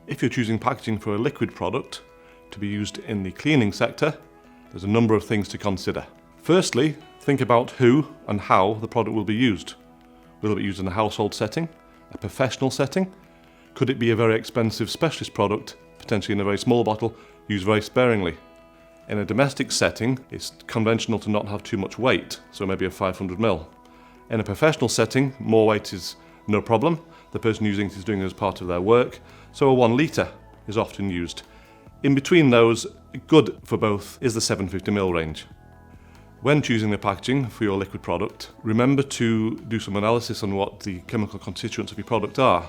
If you're choosing packaging for a liquid product to be used in the cleaning sector, there's a number of things to consider. Firstly, think about who and how the product will be used. Will it be used in a household setting, a professional setting? Could it be a very expensive specialist product, potentially in a very small bottle, used very sparingly? In a domestic setting, it's conventional to not have too much weight, so maybe a 500 ml. In a professional setting, more weight is no problem. The person using it is doing it as part of their work, so a 1 litre is often used. In between those, good for both is the 750 ml range. When choosing the packaging for your liquid product, remember to do some analysis on what the chemical constituents of your product are.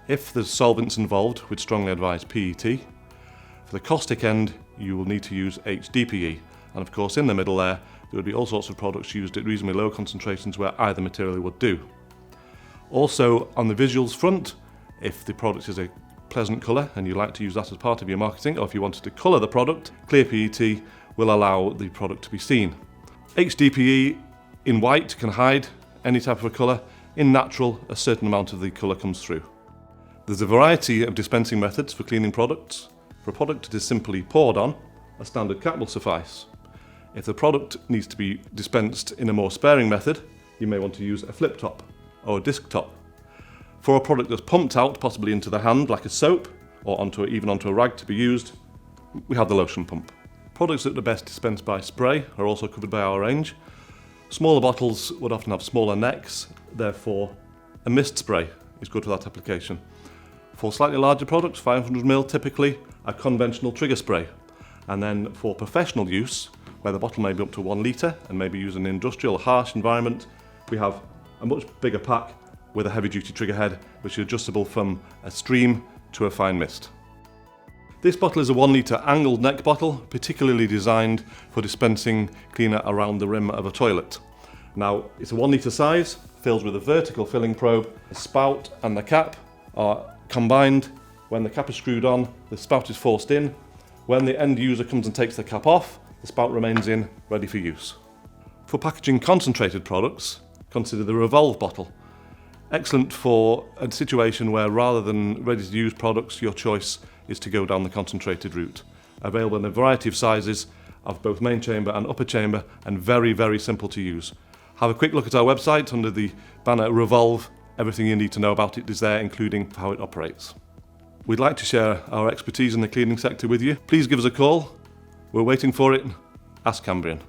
If there's solvents involved, we'd strongly advise PET. For the caustic end, you will need to use HDPE, and of course in the middle there would be all sorts of products used at reasonably low concentrations where either material would do. Also, on the visuals front, if the product is a pleasant colour and you like to use that as part of your marketing, or if you wanted to colour the product, clear PET will allow the product to be seen. HDPE in white can hide any type of a colour. In natural, a certain amount of the colour comes through. There's a variety of dispensing methods for cleaning products. For a product that is simply poured on, a standard cap will suffice. If the product needs to be dispensed in a more sparing method, you may want to use a flip top or a disc top. For a product that's pumped out, possibly into the hand like a soap, or even onto a rag to be used, we have the lotion pump. Products that are best dispensed by spray are also covered by our range. Smaller bottles would often have smaller necks, therefore a mist spray is good for that application. For slightly larger products, 500 ml typically, a conventional trigger spray. And then for professional use, where the bottle may be up to 1 litre and may be used in an industrial harsh environment, we have a much bigger pack with a heavy duty trigger head which is adjustable from a stream to a fine mist. This bottle is a 1 litre angled neck bottle, particularly designed for dispensing cleaner around the rim of a toilet. Now, it's a 1 litre size, fills with a vertical filling probe. The spout and the cap are combined. When the cap is screwed on, the spout is forced in. When the end user comes and takes the cap off, the spout remains in, ready for use. For packaging concentrated products, consider the revolve bottle. Excellent for a situation where rather than ready-to-use products, your choice is to go down the concentrated route. Available in a variety of sizes of both main chamber and upper chamber, and very, very simple to use. Have a quick look at our website under the banner Revolve. Everything you need to know about it is there, including how it operates. We'd like to share our expertise in the cleaning sector with you. Please give us a call. We're waiting for it. Ask Cambrian.